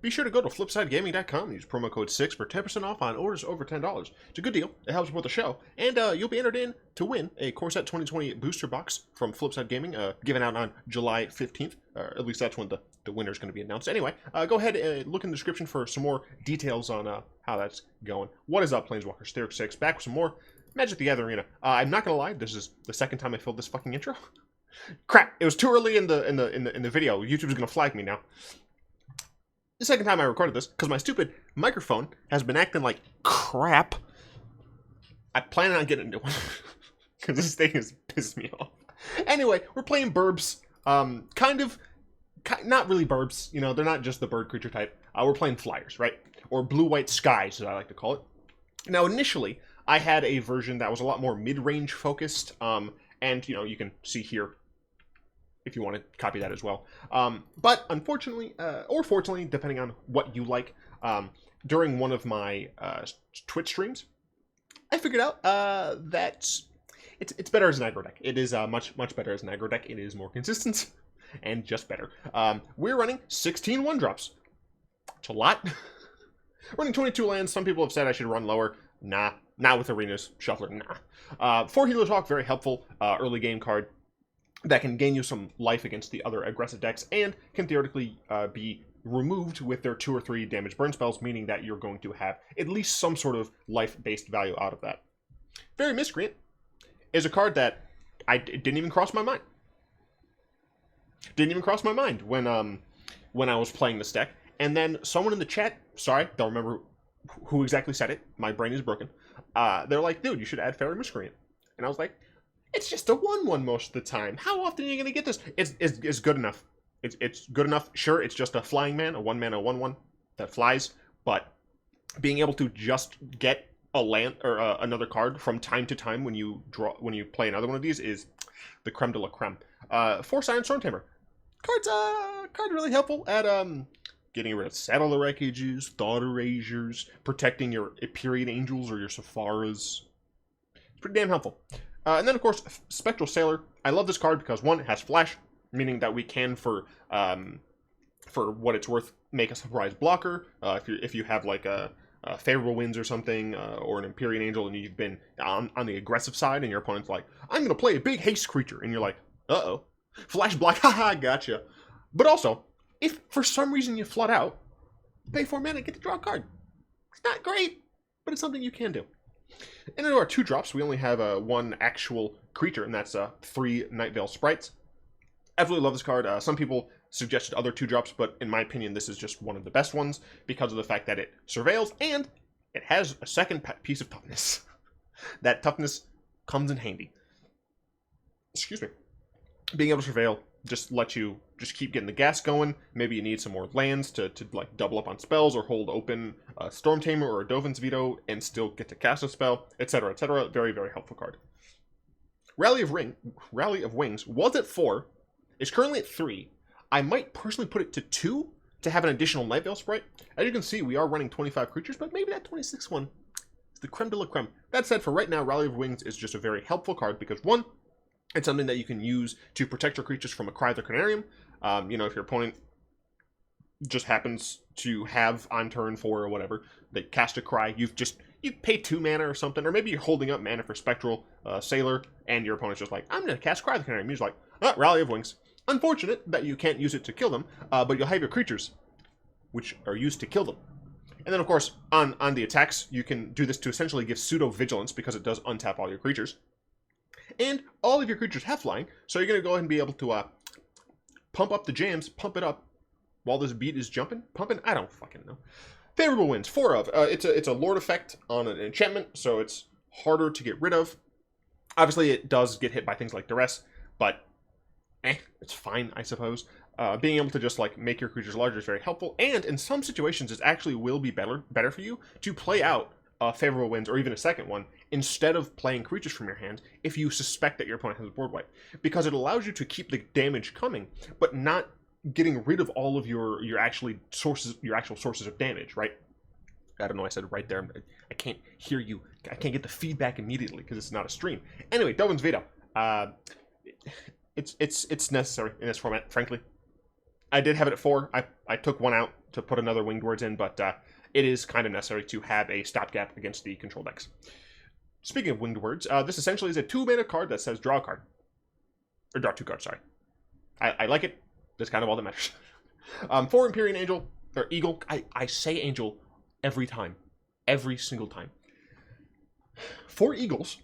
be sure to go to flipsidegaming.com and use promo code 6 for 10% off on orders over $10. It's a good deal. It helps support the show. And you'll be entered in to win a Core Set 2020 booster box from Flipside Gaming, given out on July 15th. At least that's when the winner is going to be announced. Anyway, go ahead and look in the description for some more details on how that's going. What is up, Planeswalkers? There's 6 back with some more Magic the Gathering Arena. I'm not going to lie, this is the second time I filled this fucking intro. Crap, it was too early in the video. YouTube's going to flag me now. The second time I recorded this, because my stupid microphone has been acting like crap. I plan on getting a new one, because this thing has pissed me off. Anyway, we're playing Burbs. Not really Burbs. You know, they're not just the bird creature type. We're playing Flyers, right? Or Blue-White Skies, as I like to call it. Now, initially, I had a version that was a lot more mid-range focused, and, you know, you can see here if you want to copy that as well. But unfortunately, or fortunately, depending on what you like, during one of my Twitch streams, I figured out that it's better as an aggro deck. It is much better as an aggro deck. It is more consistent and just better. We're running 16 1-drops. It's a lot. Running 22 lands. Some people have said I should run lower. Nah, not with Arena's Shuffler. Nah. 4 Helo Talk, very helpful early game card that can gain you some life against the other aggressive decks and can theoretically be removed with their 2 or 3 damage burn spells, meaning that you're going to have at least some sort of life-based value out of that. Fairy Miscreant is a card that it didn't even cross my mind. Didn't even cross my mind when I was playing this deck. And then someone in the chat, sorry, don't remember who exactly said it, my brain is broken, they're like, dude, you should add Fairy Miscreant. And I was like, it's just a 1/1 most of the time. How often are you going to get this? It's good enough. It's good enough. Sure, it's just a flying man, a 1-mana 1/1 that flies, but being able to just get a land or another card from time to time when you play another one of these is the creme de la creme. 4-Scion Stormtamer. Card really helpful at getting rid of Saddle Wreckages, Thought Erasures, protecting your Empyrean Angels or your Sephiras. It's pretty damn helpful. And then, of course, Spectral Sailor. I love this card because, one, it has Flash, meaning that we can, for what it's worth, make a surprise blocker. If you have, like, a Favorable Winds or something, or an Empyrean Angel, and you've been on the aggressive side, and your opponent's like, I'm going to play a big haste creature. And you're like, uh-oh. Flash block, haha, gotcha. But also, if for some reason you flood out, pay 4 mana, get to draw a card. It's not great, but it's something you can do. And in our 2-drops, we only have 1 actual creature, and that's 3 Nightveil Sprites. Absolutely love this card. Some people suggested other 2-drops, but in my opinion, this is just one of the best ones because of the fact that it surveils, and it has a second piece of toughness. That toughness comes in handy. Excuse me. Being able to surveil just lets you just keep getting the gas going. Maybe you need some more lands to like double up on spells or hold open a Storm Tamer or a Dovin's Veto and still get to cast a spell, etc., etc. Very, very helpful card. Rally of Wings was at 4. It's currently at 3. I might personally put it to 2 to have an additional Nightveil Sprite. As you can see, we are running 25 creatures, but maybe that 26th one is the creme de la creme. That said, for right now, Rally of Wings is just a very helpful card because, one, it's something that you can use to protect your creatures from a Cry of the Canarium. You know, if your opponent just happens to have on turn 4 or whatever, they cast a Cry, you pay 2 mana or something, or maybe you're holding up mana for Spectral Sailor, and your opponent's just like, I'm going to cast Cry of the Canarium. You're just like, oh, Rally of Wings. Unfortunate that you can't use it to kill them, but you'll have your creatures, which are used to kill them. And then, of course, on the attacks, you can do this to essentially give pseudo-vigilance because it does untap all your creatures. And all of your creatures have flying, so you're going to go ahead and be able to pump up the jams, pump it up while this beat is pumping. I don't fucking know. Favorable Winds, 4 of. It's a Lord effect on an enchantment, so it's harder to get rid of. Obviously, it does get hit by things like Duress, but it's fine, I suppose. Being able to just like make your creatures larger is very helpful, and in some situations, it actually will be better for you to play out Favorable Winds or even a second one instead of playing creatures from your hand if you suspect that your opponent has a board wipe, because it allows you to keep the damage coming, but not getting rid of all of your actual sources of damage, right? I don't know, I said right there. I can't hear you. I can't get the feedback immediately because it's not a stream. Anyway, Dovin's Veto. It's necessary in this format, frankly. I did have it at 4. I took 1 out to put another Winged Words in, but it is kind of necessary to have a stopgap against the control decks. Speaking of Winged Words, this essentially is a 2-mana card that says draw a card. Or draw 2 cards, sorry. I like it. That's kind of all that matters. 4 Empyrean Angel, or Eagle. I say Angel every time. Every single time. 4 Eagles,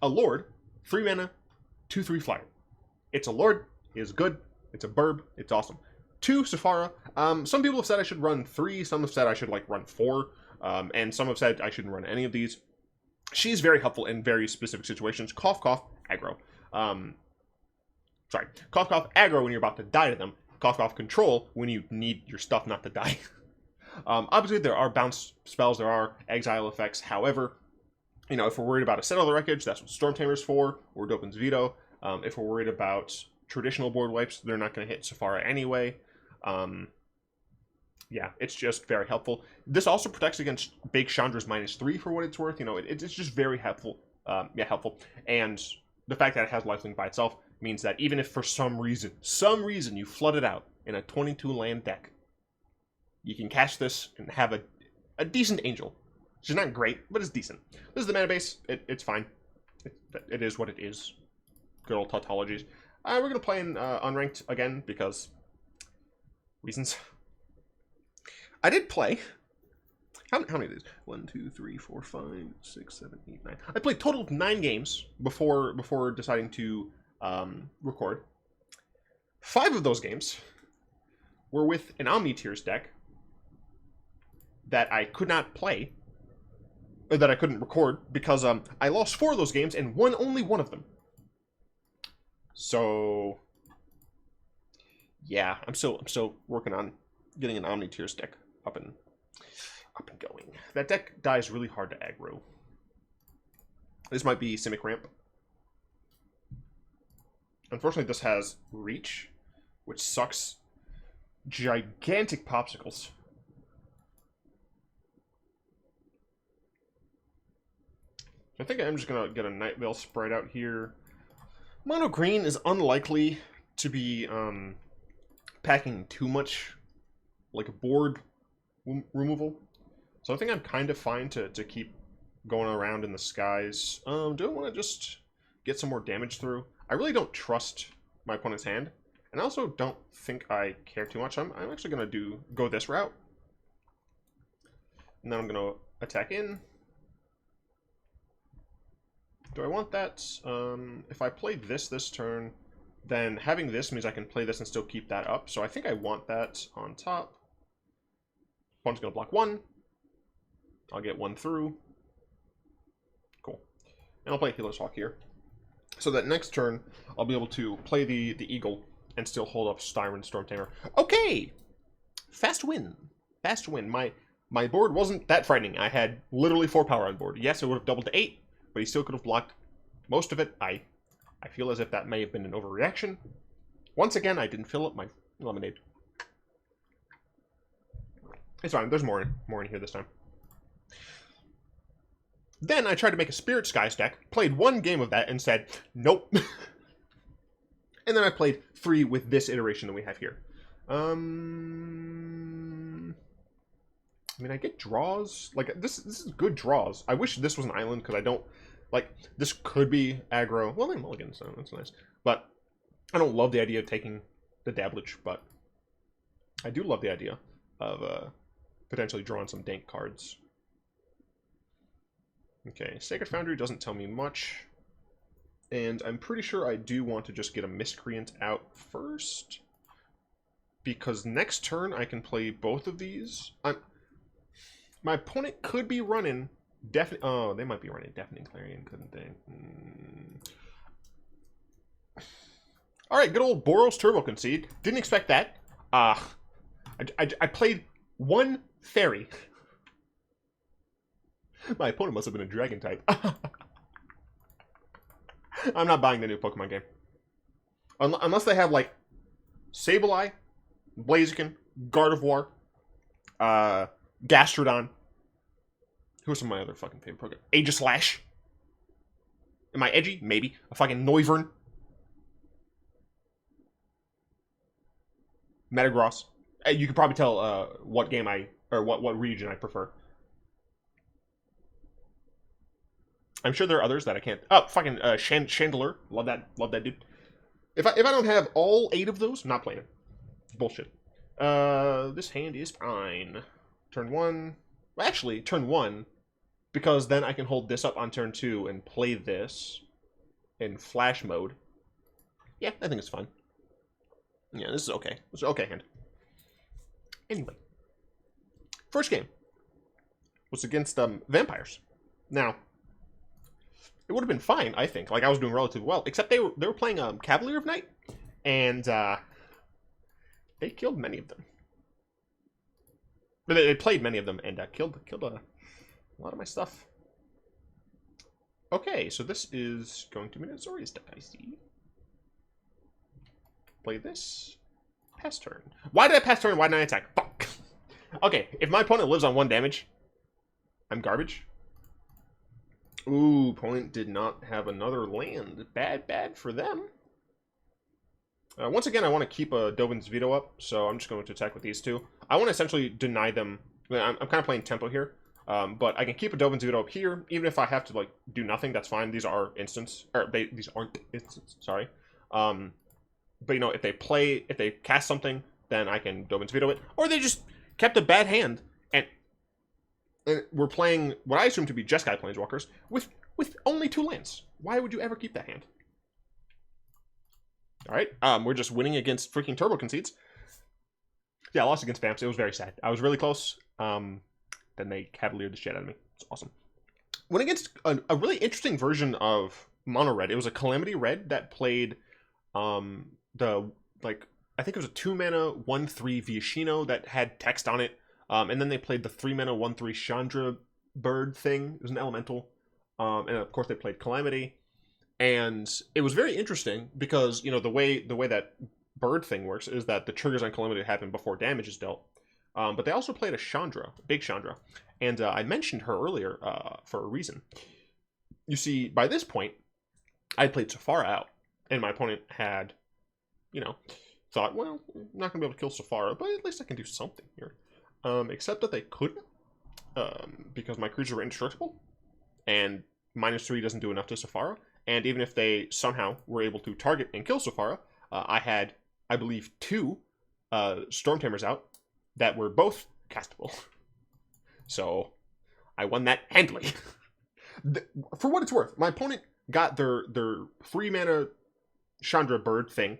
a Lord, 3 mana, 2/3 flyer. It's a Lord, it is good, it's a burb, it's awesome. 2 Sephara. Some people have said I should run 3, some have said I should like run 4, and some have said I shouldn't run any of these. She's very helpful in very specific situations. Cough, cough, aggro. Sorry, cough, cough, aggro when you're about to die to them. Cough, cough, control when you need your stuff not to die. Obviously, there are bounce spells, there are exile effects. However, you know, if we're worried about a Settle the Wreckage, that's what Storm Tamer's for, or Dopen's Veto. If we're worried about traditional board wipes, they're not going to hit Sephara anyway. Yeah, it's just very helpful. This also protects against Big Chandra's -3 for what it's worth. You know, it's just very helpful. Yeah, helpful. And the fact that it has lifelink by itself means that even if for some reason you flood it out in a 22 land deck, you can cast this and have a decent Angel. She's not great, but it's decent. This is the mana base. It's fine. It is what it is. Good old tautologies. We're going to play in unranked again because reasons. I did play. How many of these? 1, 2, 3, 4, 5, 6, 7, 8, 9. I played a total of 9 games before deciding to record. 5 of those games were with an Omni-Tiers deck that I could not play, or that I couldn't record, because I lost 4 of those games and won only 1 of them. So yeah, I'm still working on getting an Omni-Tiers deck up and going. That deck dies really hard to aggro. This might be Simic Ramp. Unfortunately, this has Reach, which sucks. Gigantic Popsicles. I think I'm just going to get a Night Veil Sprite out here. Mono Green is unlikely to be packing too much like board removal. So I think I'm kind of fine to keep going around in the skies. Do I want to just get some more damage through? I really don't trust my opponent's hand. And I also don't think I care too much. I'm actually going to go this route. And then I'm going to attack in. Do I want that? If I played this turn, then having this means I can play this and still keep that up. So I think I want that on top. Opponent's going to block 1. I'll get 1 through. Cool. And I'll play Healer's Hawk here. So that next turn, I'll be able to play the Eagle and still hold up Styron Storm Tamer. Okay! Fast win. Fast win. My board wasn't that frightening. I had literally 4 power on board. Yes, it would have doubled to 8, but he still could have blocked most of it. I feel as if that may have been an overreaction. Once again, I didn't fill up my lemonade. It's fine. There's more in here this time. Then I tried to make a Spirit Skies deck, played 1 game of that, and said, nope. And then I played 3 with this iteration that we have here. I mean, I get draws. Like, this is good draws. I wish this was an island, because I don't... Like, this could be aggro. Well, they mulligan, so that's nice. But I don't love the idea of taking the Dabblage, but I do love the idea of potentially drawing some dank cards. Okay, Sacred Foundry doesn't tell me much. And I'm pretty sure I do want to just get a Miscreant out first. Because next turn I can play both of these. My opponent could be running... Oh, they might be running Deafening Clarion, couldn't they? Alright, good old Boros Turbo Concede. Didn't expect that. I played 1 Fairy. My opponent must have been a Dragon type. I'm not buying the new Pokemon game. Unless they have, like, Sableye, Blaziken, Gardevoir, Gastrodon. Who are some of my other fucking favorite Pokemon? Aegislash. Am I edgy? Maybe. A fucking Noivern. Metagross. You can probably tell what game or what region I prefer. I'm sure there are others that I can't. Oh, fucking Chandelier. Love that dude. If I don't have all 8 of those, I'm not playing it. Bullshit. This hand is fine. Turn 1. Well, actually, turn 1, because then I can hold this up on turn 2 and play this in flash mode. Yeah, I think it's fine. Yeah, this is okay. It's an okay hand. Anyway, first game was against vampires. Now, it would have been fine, I think. Like, I was doing relatively well, except they were playing Cavalier of Night, and they killed many of them. But they played many of them and killed a lot of my stuff. Okay, so this is going to be an Azorius deck, I see. Play this. Pass turn. Why did I pass turn? Why didn't I attack? Fuck. Okay, if my opponent lives on 1 damage, I'm garbage. Ooh, opponent did not have another land. Bad for them. Once again, I want to keep a Dovin's Veto up, so I'm just going to attack with these 2. I want to essentially deny them. I'm kind of playing tempo here, but I can keep a Dovin's Veto up here, even if I have to like do nothing. That's fine. These are instants, or these aren't instants. Sorry. But you know, if they cast something, then I can Dovin's Veto it, or they just kept a bad hand and we're playing what I assume to be Jeskai Planeswalkers with only 2 lands. Why would you ever keep that hand? All right, we're just winning against freaking Turbo Concedes. Yeah, I lost against Vamps. It was very sad. I was really close. Then they cavaliered the shit out of me. It's awesome. Went against a really interesting version of Mono Red. It was a Calamity Red that played I think it was a 2-mana 1/3 Viashino that had text on it. And then they played the 3-mana 1/3 Chandra bird thing. It was an elemental. And of course they played Calamity. And it was very interesting because, you know, the way that bird thing works is that the triggers on Calamity happen before damage is dealt. But they also played a Chandra, big Chandra. And I mentioned her earlier for a reason. You see, by this point, I played Safara out. And my opponent had, you know, thought, well, I'm not going to be able to kill Safara, but at least I can do something here. Except that they couldn't, because my creatures were indestructible, and -3 doesn't do enough to Safara. And even if they somehow were able to target and kill Safara, I had, I believe, 2 Storm Tamers out that were both castable. So I won that handily. For what it's worth, my opponent got their 3-mana Chandra bird thing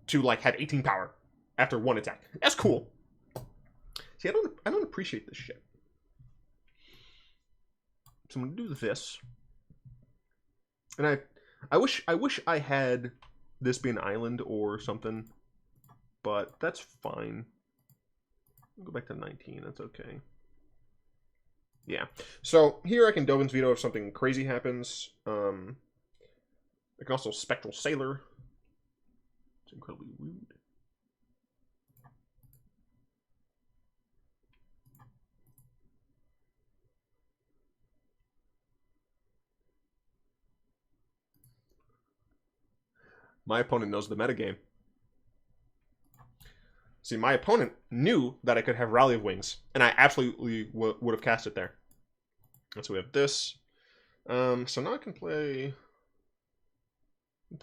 to like have 18 power after 1 attack. That's cool. See, I don't appreciate this shit. So I'm gonna do this, and I wish I had this be an island or something, but that's fine. I'll go back to 19. That's okay. Yeah. So here I can Dovin's Veto if something crazy happens. I can also Spectral Sailor. It's incredibly rude. My opponent knows the metagame. See, my opponent knew that I could have Rally of Wings, and I absolutely would have cast it there. And so we have this. So now I can play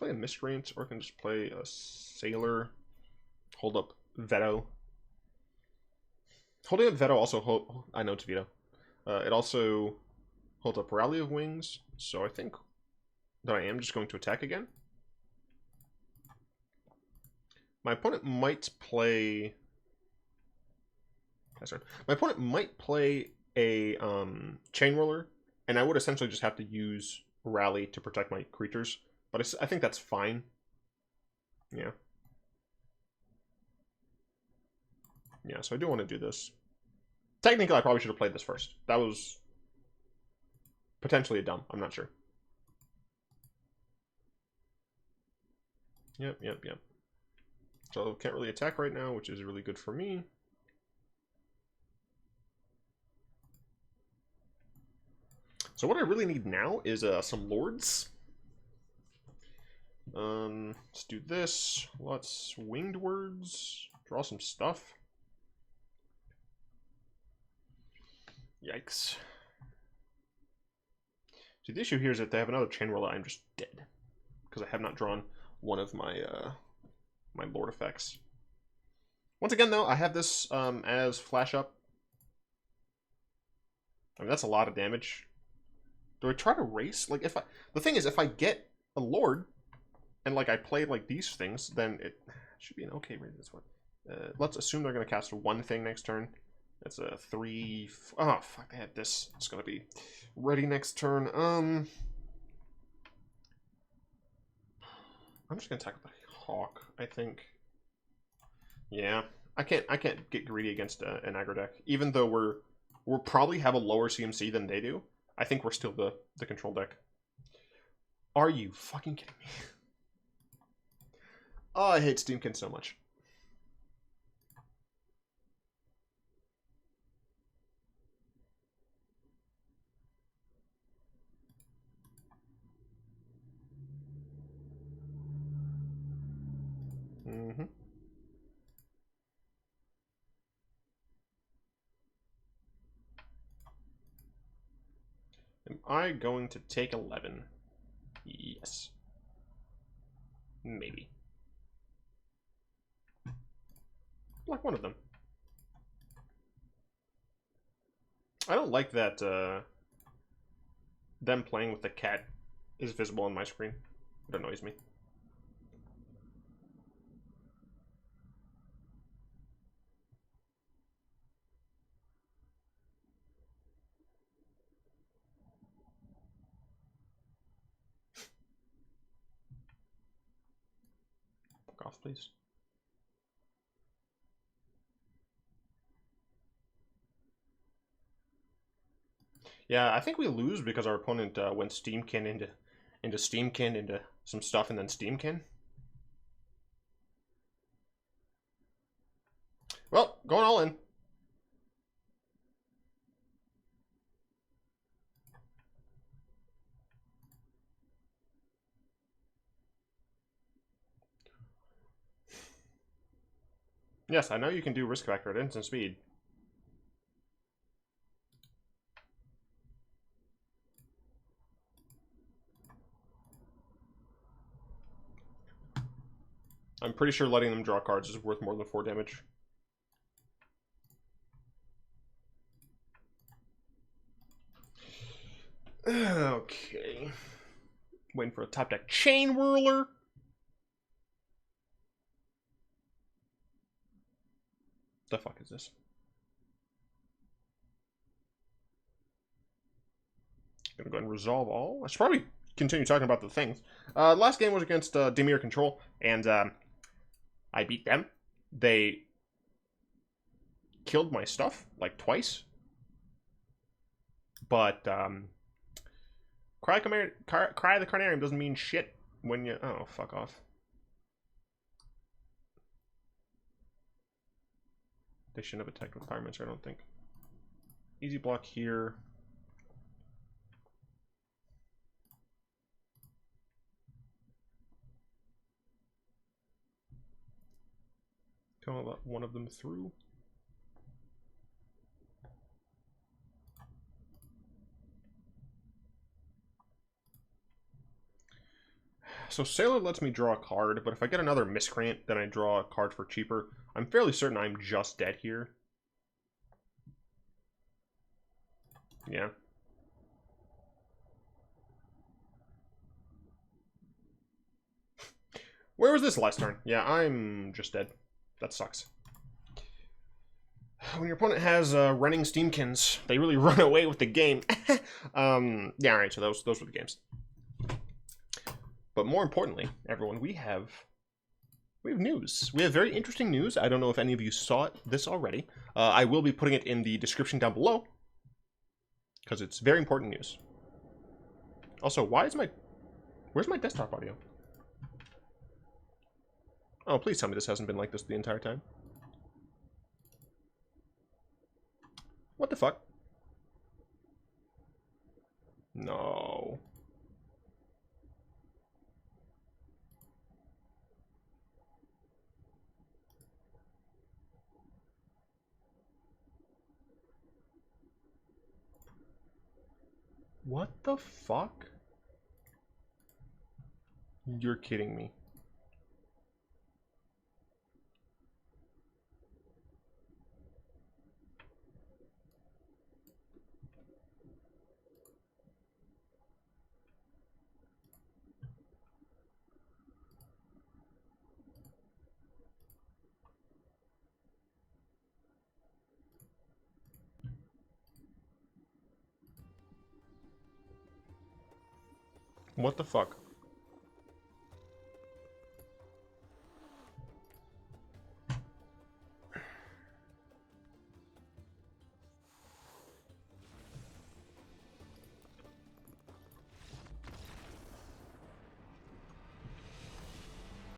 a Miscreant, or I can just play a Sailor. Hold up Veto. Holding up Veto also I know it's Veto. It also holds up Rally of Wings, so I think that I am just going to attack again. My opponent might play. My opponent might play a Chain Roller, and I would essentially just have to use Rally to protect my creatures. But I think that's fine. Yeah. Yeah, so I do want to do this. Technically, I probably should have played this first. That was potentially a dumb. I'm not sure. Yep. So can't really attack right now, which is really good for me. So what I really need now is some Lords. Let's do this. Let's Winged Words. Draw some stuff. Yikes. See, the issue here is that they have another chain whirler, I'm just dead. Because I have not drawn one of my my Lord effects. Once again, though, I have this as flash up. I mean, that's a lot of damage. Do I try to race? Like, the thing is, if I get a Lord, and, like, I play, like, these things, then it should be an okay race. This one. Let's assume they're going to cast one thing next turn. That's a 3... Oh, fuck, they had this. It's going to be ready next turn. I'm just going to attack with the Hawk, I think. Yeah. I can't get greedy against an aggro deck. Even though we'll probably have a lower CMC than they do. I think we're still the control deck. Are you fucking kidding me? Oh, I hate Steamkin so much. Mm-hmm. Am I going to take 11? Yes. Maybe. Like one of them. I don't like that them playing with the cat is visible on my screen. It annoys me. Fuck off, please. Yeah, I think we lose because our opponent went Steamkin into Steamkin into some stuff and then Steamkin. Well, going all in. Yes, I know you can do risk factor at instant speed. I'm pretty sure letting them draw cards is worth more than 4 damage. Okay. Waiting for a top deck chain whirler. The fuck is this? Gonna go ahead and resolve all. I should probably continue talking about the things. Last game was against Dimir Control, and I beat them. They killed my stuff, like, twice. But, Cry the Carnarium doesn't mean shit when you... Oh, fuck off. They shouldn't have attacked with Pyromancer, I don't think. Easy block here. Can I let one of them through? So Sailor lets me draw a card, but if I get another Miscreant, then I draw a card for cheaper. I'm fairly certain I'm just dead here. Yeah. Where was this last turn? Yeah, I'm just dead. That sucks. When your opponent has running Steamkins, they really run away with the game. Yeah, alright, so those were the games. But more importantly, everyone, we have news. We have very interesting news. I don't know if any of you saw this already. I will be putting it in the description down below, because it's very important news. Also, where's my desktop audio? Oh, please tell me this hasn't been like this the entire time. What the fuck? No. What the fuck? You're kidding me. What the fuck?